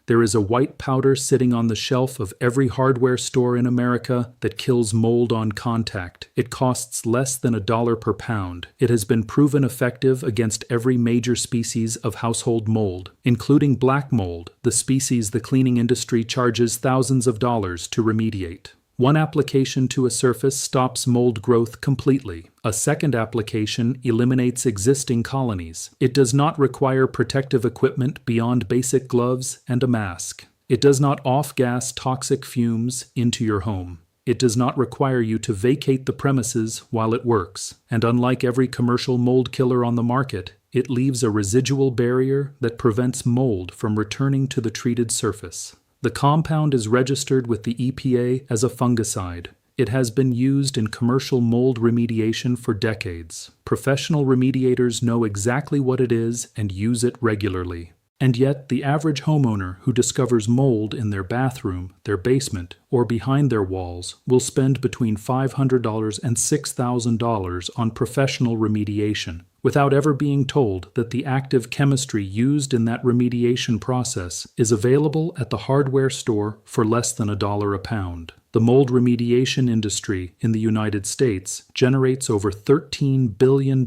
There is a white powder sitting on the shelf of every hardware store in America that kills mold on contact. It costs less than $1 per pound. It has been proven effective against every major species of household mold, including black mold, the species the cleaning industry charges thousands of dollars to remediate. One application to a surface stops mold growth completely. A second application eliminates existing colonies. It does not require protective equipment beyond basic gloves and a mask. It does not off-gas toxic fumes into your home. It does not require you to vacate the premises while it works. And unlike every commercial mold killer on the market, it leaves a residual barrier that prevents mold from returning to the treated surface. The compound is registered with the EPA as a fungicide. It has been used in commercial mold remediation for decades. Professional remediators know exactly what it is and use it regularly. And yet, the average homeowner who discovers mold in their bathroom, their basement, or behind their walls will spend between $500 and $6,000 on professional remediation, without ever being told that the active chemistry used in that remediation process is available at the hardware store for less than $1 a pound. The mold remediation industry in the United States generates over $13 billion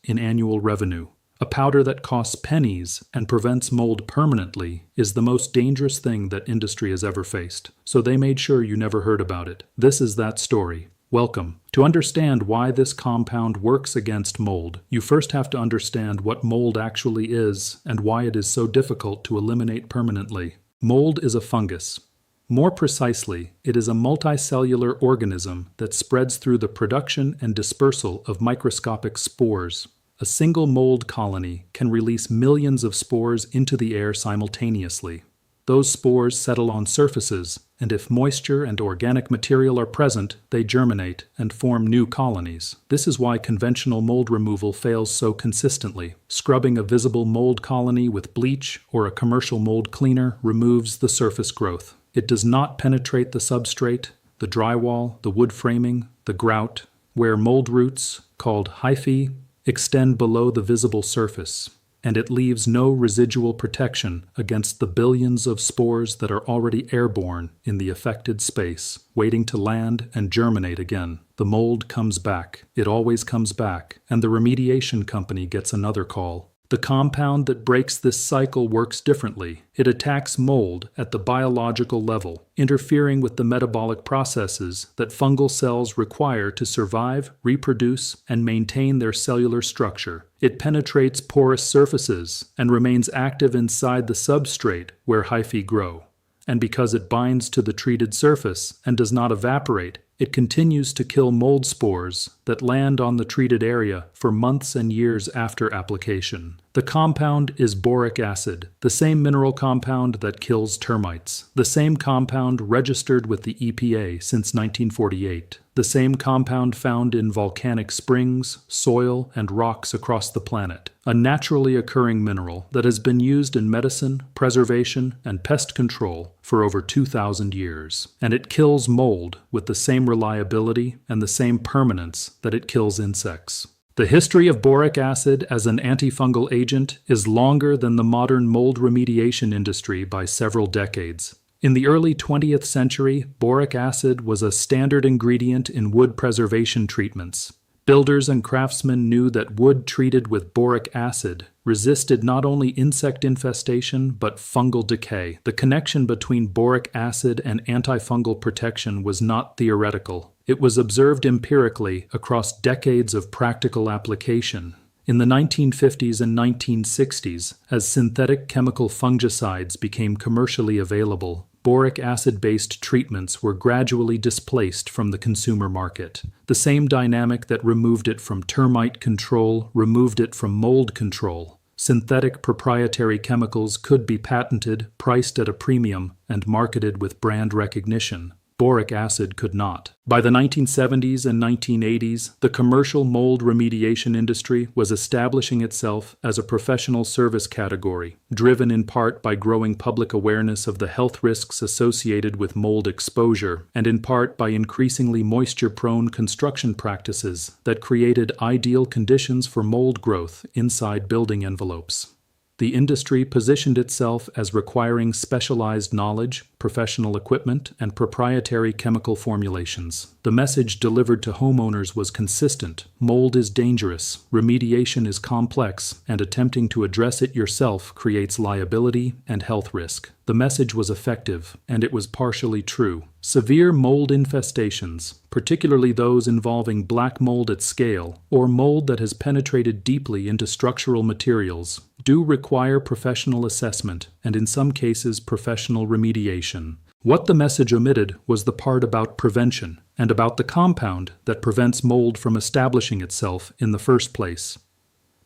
in annual revenue. A powder that costs pennies and prevents mold permanently is the most dangerous thing that industry has ever faced. So they made sure you never heard about it. This is that story. Welcome. To understand why this compound works against mold, you first have to understand what mold actually is and why it is so difficult to eliminate permanently. Mold is a fungus. More precisely, it is a multicellular organism that spreads through the production and dispersal of microscopic spores. A single mold colony can release millions of spores into the air simultaneously. Those spores settle on surfaces, and if moisture and organic material are present, they germinate and form new colonies. This is why conventional mold removal fails so consistently. Scrubbing a visible mold colony with bleach or a commercial mold cleaner removes the surface growth. It does not penetrate the substrate, the drywall, the wood framing, the grout, where mold roots, called hyphae, extend below the visible surface, and it leaves no residual protection against the billions of spores that are already airborne in the affected space, waiting to land and germinate again. The mold comes back. It always comes back, and the remediation company gets another call. The compound that breaks this cycle works differently. It attacks mold at the biological level, interfering with the metabolic processes that fungal cells require to survive, reproduce, and maintain their cellular structure. It penetrates porous surfaces and remains active inside the substrate where hyphae grow. And because it binds to the treated surface and does not evaporate, it continues to kill mold spores that land on the treated area for months and years after application. The compound is boric acid, the same mineral compound that kills termites, the same compound registered with the EPA since 1948, the same compound found in volcanic springs, soil, and rocks across the planet, a naturally occurring mineral that has been used in medicine, preservation, and pest control for over 2,000 years. And it kills mold with the same reliability and the same permanence that it kills insects. The history of boric acid as an antifungal agent is longer than the modern mold remediation industry by several decades. In the early 20th century, boric acid was a standard ingredient in wood preservation treatments. Builders and craftsmen knew that wood treated with boric acid resisted not only insect infestation but fungal decay. The connection between boric acid and antifungal protection was not theoretical. It was observed empirically across decades of practical application. In the 1950s and 1960s, as synthetic chemical fungicides became commercially available, boric acid-based treatments were gradually displaced from the consumer market. The same dynamic that removed it from termite control removed it from mold control. Synthetic proprietary chemicals could be patented, priced at a premium, and marketed with brand recognition. Boric acid could not. By the 1970s and 1980s, the commercial mold remediation industry was establishing itself as a professional service category, driven in part by growing public awareness of the health risks associated with mold exposure, and in part by increasingly moisture-prone construction practices that created ideal conditions for mold growth inside building envelopes. The industry positioned itself as requiring specialized knowledge, professional equipment, and proprietary chemical formulations. The message delivered to homeowners was consistent: mold is dangerous, remediation is complex, and attempting to address it yourself creates liability and health risk. The message was effective, and it was partially true. Severe mold infestations, particularly those involving black mold at scale, or mold that has penetrated deeply into structural materials, do require professional assessment and, in some cases, professional remediation. What the message omitted was the part about prevention and about the compound that prevents mold from establishing itself in the first place.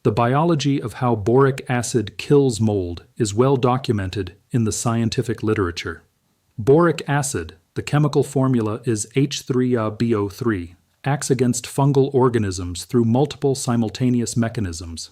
The biology of how boric acid kills mold is well documented in the scientific literature. Boric acid, the chemical formula is H3BO3, acts against fungal organisms through multiple simultaneous mechanisms.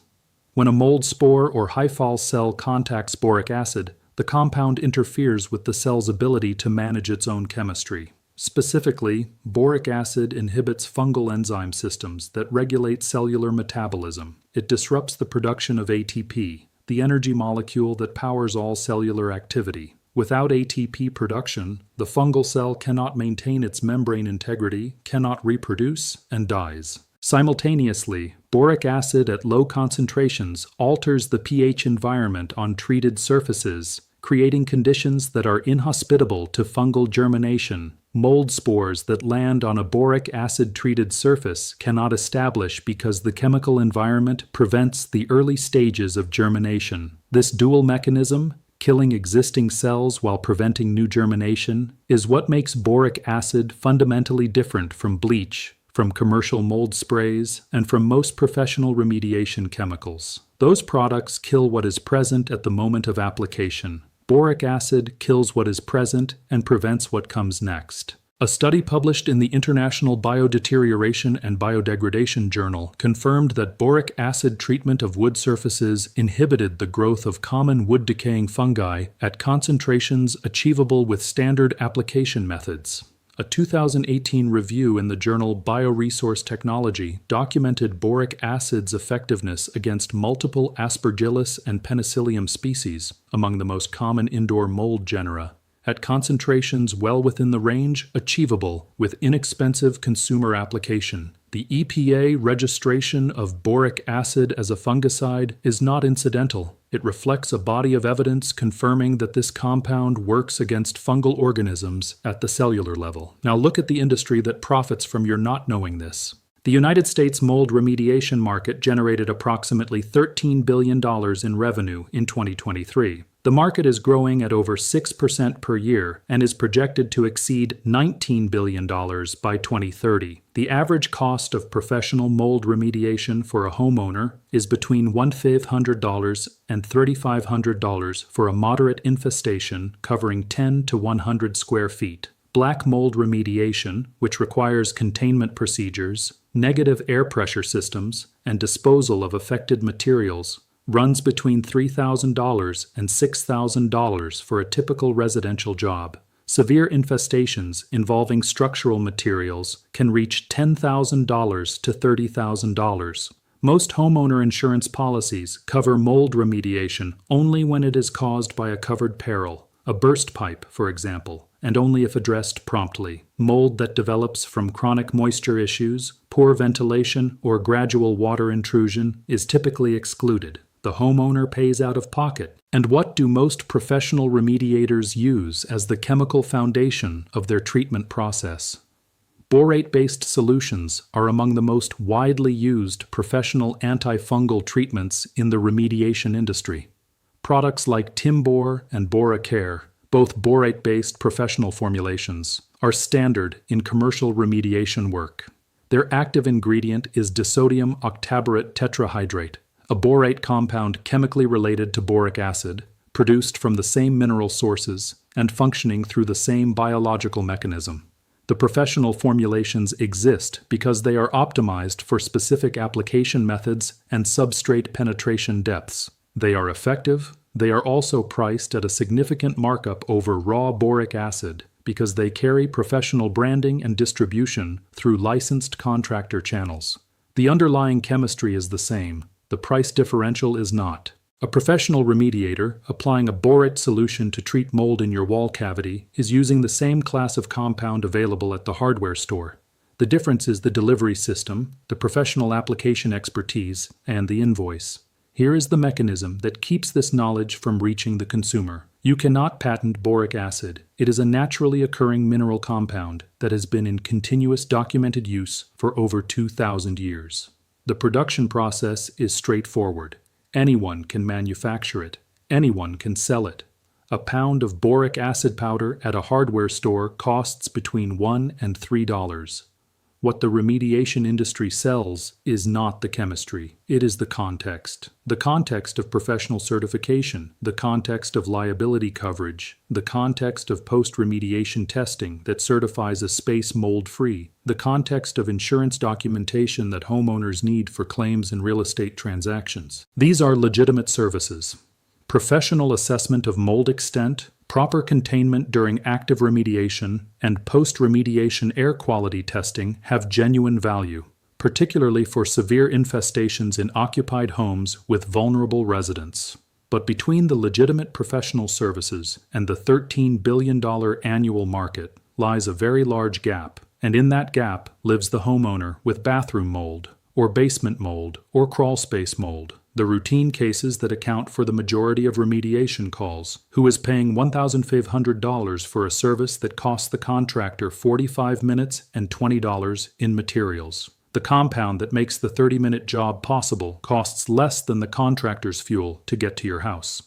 When a mold spore or Hyphal cell contacts boric acid, the compound interferes with the cell's ability to manage its own chemistry. Specifically, boric acid inhibits fungal enzyme systems that regulate cellular metabolism. It disrupts the production of ATP, the energy molecule that powers all cellular activity. Without ATP production, the fungal cell cannot maintain its membrane integrity, cannot reproduce, and dies. Simultaneously, boric acid at low concentrations alters the pH environment on treated surfaces, creating conditions that are inhospitable to fungal germination. Mold spores that land on a boric acid-treated surface cannot establish because the chemical environment prevents the early stages of germination. This dual mechanism, killing existing cells while preventing new germination, is what makes boric acid fundamentally different from bleach, from commercial mold sprays, and from most professional remediation chemicals. Those products kill what is present at the moment of application. Boric acid kills what is present and prevents what comes next. A study published in the International Biodeterioration and Biodegradation Journal confirmed that boric acid treatment of wood surfaces inhibited the growth of common wood-decaying fungi at concentrations achievable with standard application methods. A 2018 review in the journal Bioresource Technology documented boric acid's effectiveness against multiple Aspergillus and Penicillium species, among the most common indoor mold genera, at concentrations well within the range achievable with inexpensive consumer application. The EPA registration of boric acid as a fungicide is not incidental. It reflects a body of evidence confirming that this compound works against fungal organisms at the cellular level. Now look at the industry that profits from your not knowing this. The United States mold remediation market generated approximately $13 billion in revenue in 2023. The market is growing at over 6% per year and is projected to exceed $19 billion by 2030. The average cost of professional mold remediation for a homeowner is between $1,500 and $3,500 for a moderate infestation covering 10 to 100 square feet. Black mold remediation, which requires containment procedures, negative air pressure systems, and disposal of affected materials, runs between $3,000 and $6,000 for a typical residential job. Severe infestations involving structural materials can reach $10,000 to $30,000. Most homeowner insurance policies cover mold remediation only when it is caused by a covered peril, a burst pipe, for example, and only if addressed promptly. Mold that develops from chronic moisture issues, poor ventilation, or gradual water intrusion is typically excluded. The homeowner pays out of pocket. And what do most professional remediators use as the chemical foundation of their treatment process? Borate-based solutions are among the most widely used professional antifungal treatments in the remediation industry. Products like Timbor and Boracare, both borate-based professional formulations, are standard in commercial remediation work. Their active ingredient is disodium octaborate tetrahydrate, a borate compound chemically related to boric acid, produced from the same mineral sources and functioning through the same biological mechanism. The professional formulations exist because they are optimized for specific application methods and substrate penetration depths. They are effective. They are also priced at a significant markup over raw boric acid because they carry professional branding and distribution through licensed contractor channels. The underlying chemistry is the same. The price differential is not. A professional remediator applying a borate solution to treat mold in your wall cavity is using the same class of compound available at the hardware store. The difference is the delivery system, the professional application expertise, and the invoice. Here is the mechanism that keeps this knowledge from reaching the consumer. You cannot patent boric acid. It is a naturally occurring mineral compound that has been in continuous documented use for over 2,000 years. The production process is straightforward. Anyone can manufacture it. Anyone can sell it. A pound of boric acid powder at a hardware store costs between $1 and $3. What the remediation industry sells is not the chemistry. It is the context. The context of professional certification, the context of liability coverage, the context of post-remediation testing that certifies a space mold-free, the context of insurance documentation that homeowners need for claims in real estate transactions. These are legitimate services. Professional assessment of mold extent, proper containment during active remediation, and post-remediation air quality testing have genuine value, particularly for severe infestations in occupied homes with vulnerable residents. But between the legitimate professional services and the $13 billion annual market lies a very large gap, and in that gap lives the homeowner with bathroom mold, or basement mold, or crawlspace mold. The routine cases that account for the majority of remediation calls, who is paying $1,500 for a service that costs the contractor 45 minutes and $20 in materials. The compound that makes the 30-minute job possible costs less than the contractor's fuel to get to your house.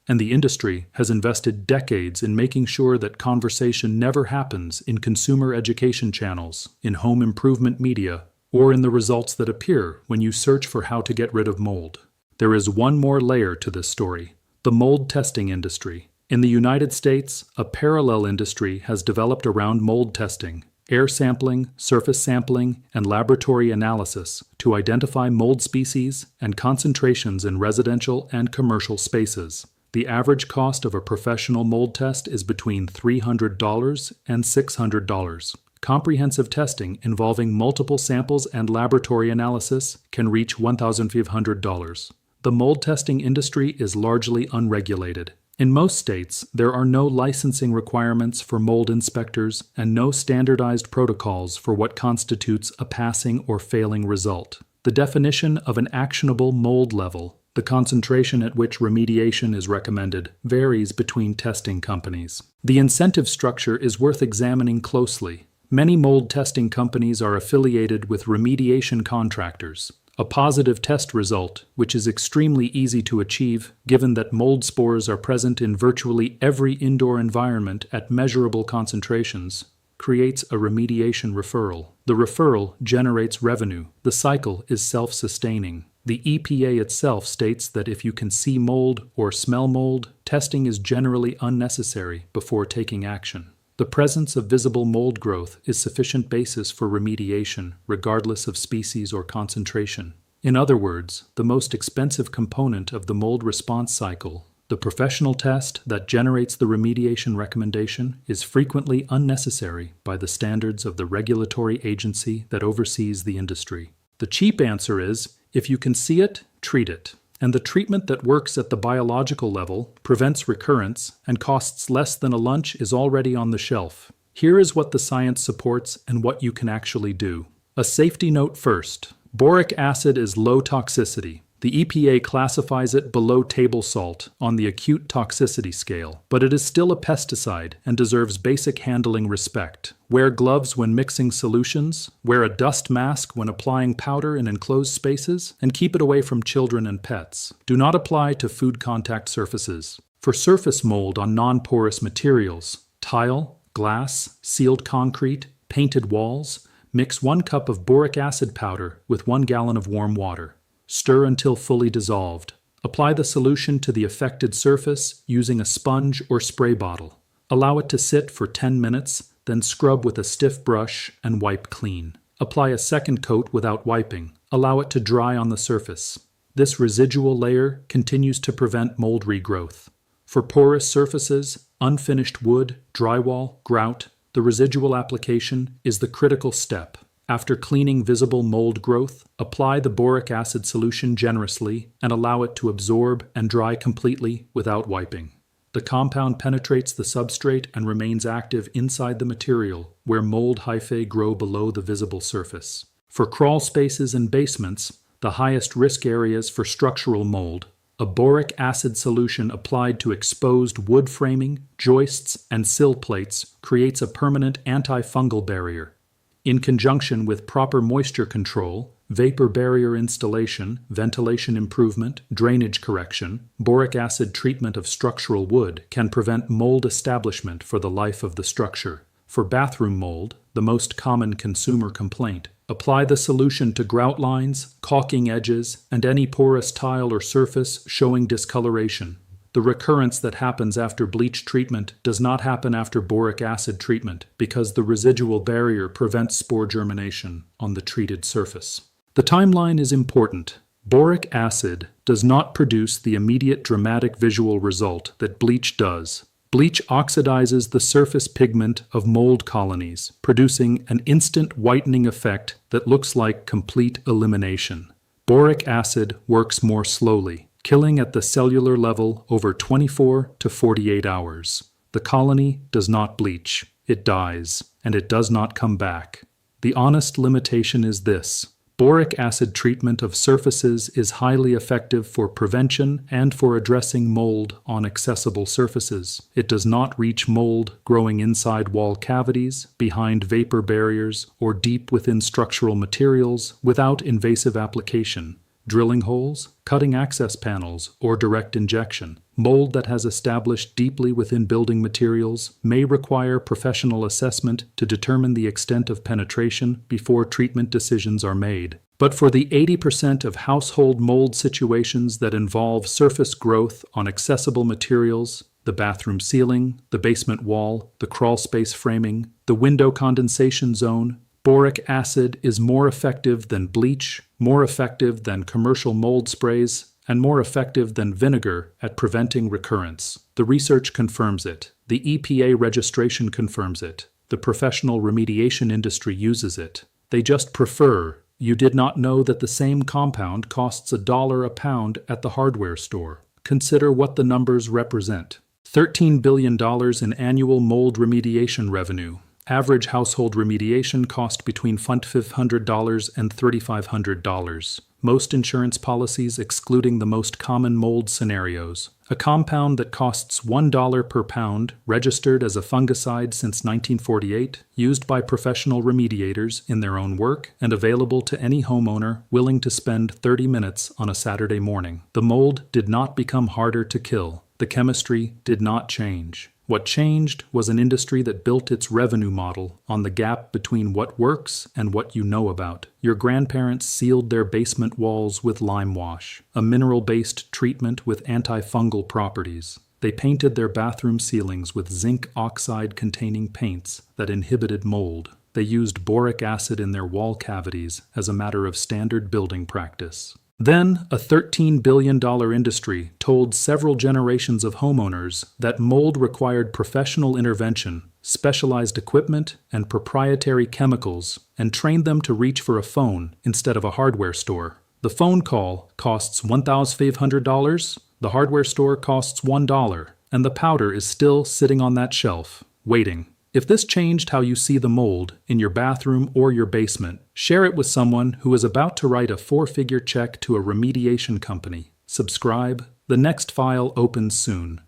And the industry has invested decades in making sure that conversation never happens in consumer education channels, in home improvement media, or in the results that appear when you search for how to get rid of mold. There is one more layer to this story: the mold testing industry. In the United States, a parallel industry has developed around mold testing, air sampling, surface sampling, and laboratory analysis to identify mold species and concentrations in residential and commercial spaces. The average cost of a professional mold test is between $300 and $600. Comprehensive testing involving multiple samples and laboratory analysis can reach $1,500. The mold testing industry is largely unregulated. In most states, there are no licensing requirements for mold inspectors and no standardized protocols for what constitutes a passing or failing result. The definition of an actionable mold level, the concentration at which remediation is recommended, varies between testing companies. The incentive structure is worth examining closely. Many mold testing companies are affiliated with remediation contractors. A positive test result, which is extremely easy to achieve given that mold spores are present in virtually every indoor environment at measurable concentrations, creates a remediation referral. The referral generates revenue. The cycle is self-sustaining. The EPA itself states that if you can see mold or smell mold, testing is generally unnecessary before taking action. The presence of visible mold growth is sufficient basis for remediation, regardless of species or concentration. In other words, the most expensive component of the mold response cycle, the professional test that generates the remediation recommendation, is frequently unnecessary by the standards of the regulatory agency that oversees the industry. The cheap answer is, if you can see it, treat it. And the treatment that works at the biological level, prevents recurrence, and costs less than a lunch is already on the shelf. Here is what the science supports and what you can actually do. A safety note first. Boric acid is low toxicity. The EPA classifies it below table salt on the acute toxicity scale, but it is still a pesticide and deserves basic handling respect. Wear gloves when mixing solutions, wear a dust mask when applying powder in enclosed spaces, and keep it away from children and pets. Do not apply to food contact surfaces. For surface mold on non-porous materials, tile, glass, sealed concrete, painted walls, mix 1 cup of boric acid powder with 1 gallon of warm water. Stir until fully dissolved. Apply the solution to the affected surface using a sponge or spray bottle. Allow it to sit for 10 minutes, then scrub with a stiff brush and wipe clean. Apply a second coat without wiping. Allow it to dry on the surface. This residual layer continues to prevent mold regrowth. For porous surfaces, unfinished wood, drywall, grout, the residual application is the critical step. After cleaning visible mold growth, apply the boric acid solution generously and allow it to absorb and dry completely without wiping. The compound penetrates the substrate and remains active inside the material, where mold hyphae grow below the visible surface. For crawl spaces and basements, the highest risk areas for structural mold, a boric acid solution applied to exposed wood framing, joists, and sill plates creates a permanent antifungal barrier. In conjunction with proper moisture control, vapor barrier installation, ventilation improvement, drainage correction, boric acid treatment of structural wood can prevent mold establishment for the life of the structure. For bathroom mold, the most common consumer complaint, apply the solution to grout lines, caulking edges, and any porous tile or surface showing discoloration. The recurrence that happens after bleach treatment does not happen after boric acid treatment because the residual barrier prevents spore germination on the treated surface. The timeline is important. Boric acid does not produce the immediate dramatic visual result that bleach does. Bleach oxidizes the surface pigment of mold colonies, producing an instant whitening effect that looks like complete elimination. Boric acid works more slowly, killing at the cellular level over 24 to 48 hours. The colony does not bleach. It dies, and it does not come back. The honest limitation is this. Boric acid treatment of surfaces is highly effective for prevention and for addressing mold on accessible surfaces. It does not reach mold growing inside wall cavities, behind vapor barriers, or deep within structural materials without invasive application. Drilling holes, cutting access panels, or direct injection. Mold that has established deeply within building materials may require professional assessment to determine the extent of penetration before treatment decisions are made. But for the 80% of household mold situations that involve surface growth on accessible materials, the bathroom ceiling, the basement wall, the crawl space framing, the window condensation zone, boric acid is more effective than bleach, more effective than commercial mold sprays, and more effective than vinegar at preventing recurrence. The research confirms it. The EPA registration confirms it. The professional remediation industry uses it. They just prefer. You did not know that the same compound costs $1 a pound at the hardware store. Consider what the numbers represent. $13 billion in annual mold remediation revenue. Average household remediation cost between $500 and $3,500. Most insurance policies excluding the most common mold scenarios. A compound that costs $1 per pound, registered as a fungicide since 1948, used by professional remediators in their own work, and available to any homeowner willing to spend 30 minutes on a Saturday morning. The mold did not become harder to kill. The chemistry did not change. What changed was an industry that built its revenue model on the gap between what works and what you know about. Your grandparents sealed their basement walls with lime wash, a mineral-based treatment with antifungal properties. They painted their bathroom ceilings with zinc oxide-containing paints that inhibited mold. They used boric acid in their wall cavities as a matter of standard building practice. Then, a $13 billion industry told several generations of homeowners that mold required professional intervention, specialized equipment, and proprietary chemicals, and trained them to reach for a phone instead of a hardware store. The phone call costs $1,500, the hardware store costs $1, and the powder is still sitting on that shelf, waiting. If this changed how you see the mold in your bathroom or your basement, share it with someone who is about to write a 4-figure check to a remediation company. Subscribe. The next file opens soon.